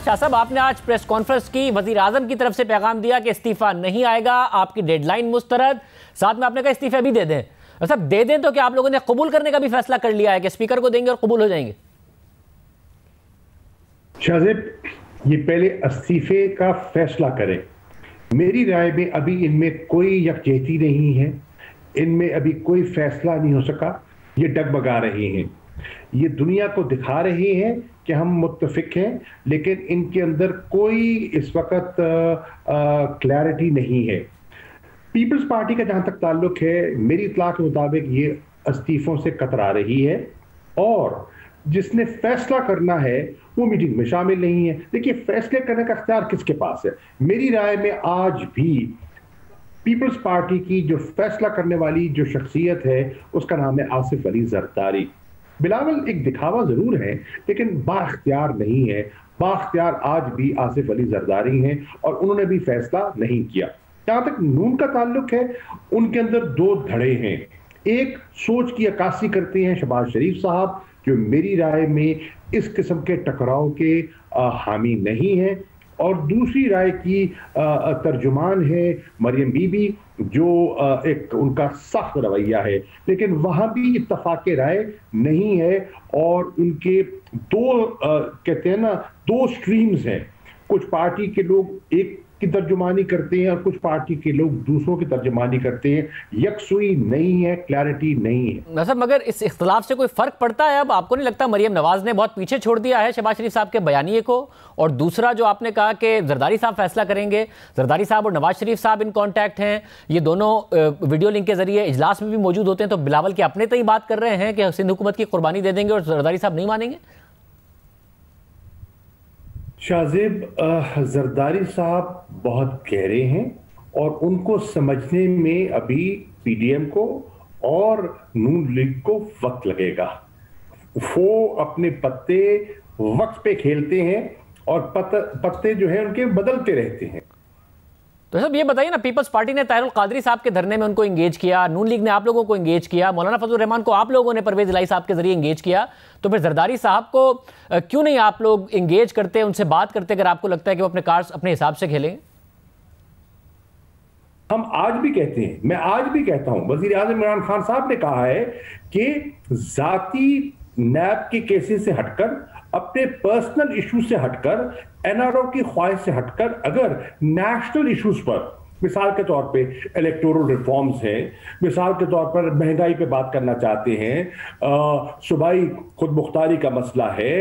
शाह साहब, आपने आज प्रेस कॉन्फ्रेंस की, वजीर आजम की तरफ से पैगाम दिया कि इस्तीफा नहीं आएगा, आपकी डेडलाइन मुस्तरद, साथ में आपने कहा इस्तीफा भी दे दें। साहब दे दें तो क्या आप लोगों ने कबूल करने का भी फैसला कर लिया है कि स्पीकर को देंगे और कबूल हो जाएंगे? शाहजेब, ये पहले इस्तीफे का फैसला करें। मेरी राय में अभी इनमें कोई यकजहती नहीं है, इनमें अभी कोई फैसला नहीं हो सका। ये डगमगा रहे हैं, ये दुनिया को दिखा रहे हैं कि हम मुत्तफिक हैं, लेकिन इनके अंदर कोई इस वक्त क्लैरिटी नहीं है। पीपल्स पार्टी का जहां तक ताल्लुक है, मेरी इत्तला के मुताबिक ये इस्तीफों से कतरा रही है और जिसने फैसला करना है वो मीटिंग में शामिल नहीं है। देखिए, फैसले करने का इख्तियार किसके पास है? मेरी राय में आज भी पीपल्स पार्टी की जो फैसला करने वाली जो शख्सियत है उसका नाम है आसिफ अली जरदारी। बिलावल एक दिखावा जरूर है लेकिन बाख्तियार नहीं है। बाख्तियार आज भी आसिफ अली जरदारी हैं और उन्होंने भी फैसला नहीं किया। जहां तक नून का ताल्लुक है, उनके अंदर दो धड़े हैं। एक सोच की अक्कासी करते हैं शहबाज शरीफ साहब, जो मेरी राय में इस किस्म के टकराव के हामी नहीं है, और दूसरी राय की तर्जुमान है मरियम बीबी, जो एक उनका सख्त रवैया है, लेकिन वहां भी इत्तफाक राय नहीं है। और उनके दो कहते हैं ना, दो स्ट्रीम्स हैं। कुछ पार्टी के लोग एक की तर्जुमानी करते हैं और कुछ पार्टी के लोग दूसरों की तर्जुमानी करते हैं। यकसुई नहीं है, क्लैरिटी नहीं है। मतलब मगर इस इख्तिलाफ से कोई फर्क पड़ता है? अब आपको नहीं लगता मरियम नवाज ने बहुत पीछे छोड़ दिया है शहबाज शरीफ साहब के बयानिए को? और दूसरा जो आपने कहा कि जरदारी साहब फैसला करेंगे, जरदारी साहब और नवाज शरीफ साहब इन कॉन्टैक्ट हैं, ये दोनों वीडियो लिंक के जरिए इजलास में भी मौजूद होते हैं, तो बिलावल के अपने तय बात कर रहे हैं कि सिंध हुकूमत की कुर्बानी दे देंगे और जरदारी साहब नहीं मानेंगे। शाहजेब, जरदारी साहब बहुत गहरे हैं और उनको समझने में अभी पीडीएम को और नून लीग को वक्त लगेगा। वो अपने पत्ते वक्त पे खेलते हैं और पत्ते जो है उनके बदलते रहते हैं। तो साहब ये बताइए ना, पीपल्स पार्टी ने ताहिरुल कादरी साहब के धरने में उनको एंगेज किया, नून लीग ने आप लोगों को एंगेज किया, मौलाना फजलुर रहमान को आप लोगों ने परवेज इलाही साहब के जरिए एंगेज किया, तो फिर जरदारी साहब को क्यों नहीं आप लोग एंगेज करते, उनसे बात करते, अगर आपको लगता है कि वो अपने कार्ड्स अपने हिसाब से खेलेंगे? हम आज भी कहते हैं, मैं आज भी कहता हूं, वजीर आजम इमरान खान साहब ने कहा है कि जाती नैब के केसेस से हटकर, अपने पर्सनल इशू से हटकर, एनआरओ की ख्वाहिश से हटकर अगर नेशनल इश्यूज पर, मिसाल के तौर पे इलेक्टोरल रिफॉर्म्स हैं, मिसाल के तौर पर महंगाई पे बात करना चाहते हैं, सूबाई खुद मुख्तारी का मसला है,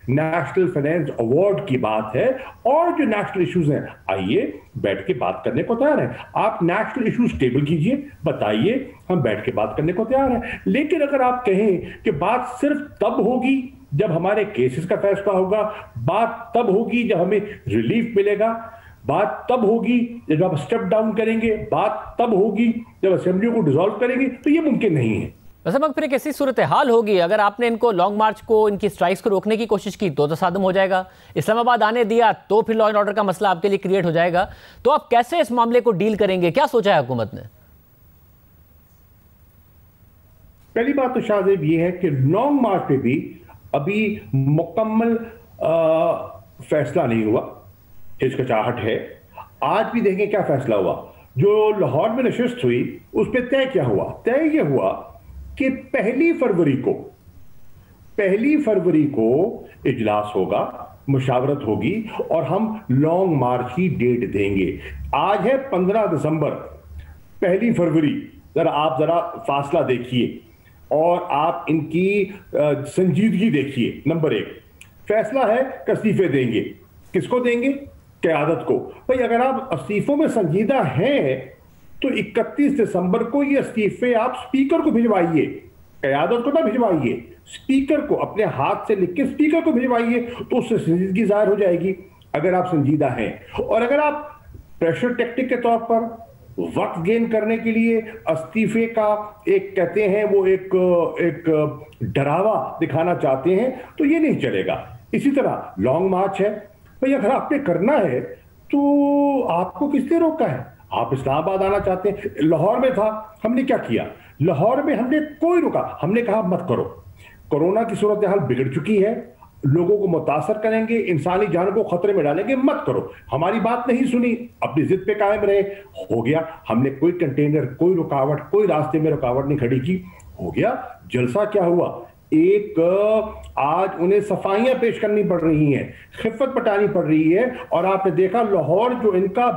नेशनल फाइनेंस अवार्ड की बात है, और जो नेशनल इश्यूज हैं, आइए बैठ के बात करने को तैयार है। आप नेशनल इश्यूज टेबल कीजिए, बताइए, हम बैठ के बात करने को तैयार है। लेकिन अगर आप कहें कि बात सिर्फ तब होगी जब हमारे केसेस का फैसला होगा, बात तब होगी जब हमें रिलीफ मिलेगा, बात तब होगी जब आप स्टेप डाउन करेंगे, बात तब होगी जब असेंबली को डिसॉल्व करेंगे, तो ये मुमकिन नहीं है। वैसे फिर एक ऐसी सूरत हाल होगी, अगर आपने इनको लॉन्ग मार्च को, इनकी स्ट्राइक्स को रोकने की कोशिश की तो तसादम हो जाएगा, इस्लामाबाद आने दिया तो फिर लॉ एंड ऑर्डर का मसला आपके लिए क्रिएट हो जाएगा। तो आप कैसे इस मामले को डील करेंगे, क्या सोचा है हुकूमत ने? पहली बात तो शाहजेब ये है कि लॉन्ग मार्च पे भी अभी मुकम्मल फैसला नहीं हुआ, हिचकिचाहट है। आज भी देखें क्या फैसला हुआ। जो लाहौर में नशिस्त हुई उस पर तय क्या हुआ? तय यह हुआ कि पहली फरवरी को इजलास होगा, मुशावरत होगी और हम लॉन्ग मार्च की डेट देंगे। आज है 15 दिसंबर, पहली फरवरी, आप जरा फासला देखिए और आप इनकी संजीदगी देखिए। नंबर 1 फैसला है कि इस्तीफे देंगे। किसको देंगे? क़यादत को। भाई अगर आप इस्तीफों में संजीदा हैं तो 31 दिसंबर को ये इस्तीफे आप स्पीकर को भिजवाइए, क़यादत को ना भिजवाइए, स्पीकर को अपने हाथ से लिख के स्पीकर को भिजवाइए, तो उससे संजीदगी जाहिर हो जाएगी अगर आप संजीदा हैं। और अगर आप प्रेशर टेक्टिक के तौर पर वक्त गेन करने के लिए इस्तीफे का एक कहते हैं वो एक डरावा दिखाना चाहते हैं तो ये नहीं चलेगा। इसी तरह लॉन्ग मार्च है, भाई अगर आपने करना है तो आपको किसने रोका है? आप इस्लामाबाद आना चाहते हैं, लाहौर में था, हमने क्या किया? लाहौर में हमने कोई रुका, हमने कहा मत करो, कोरोना की सूरत हाल बिगड़ चुकी है, लोगों को मुतासर करेंगे, इंसानी जान को खतरे में डालेंगे, मत करो। हमारी बात नहीं सुनी, अपनी जिद पे कायम रहे, हो गया। हमने कोई कंटेनर, कोई रुकावट, कोई रास्ते में रुकावट नहीं खड़ी की, हो गया। जलसा क्या हुआ, एक आज उन्हें सफाइयां पेश करनी पड़ रही हैं, खिफत पटानी पड़ रही है। और आपने देखा लाहौर जो इनका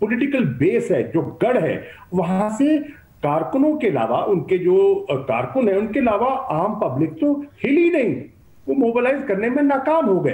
पॉलिटिकल बेस है, जो गढ़ है, वहां से कारकुनों के अलावा, उनके जो कारकुन है उनके अलावा आम पब्लिक तो हिली नहीं, वो मोबिलाइज करने में नाकाम हो गए।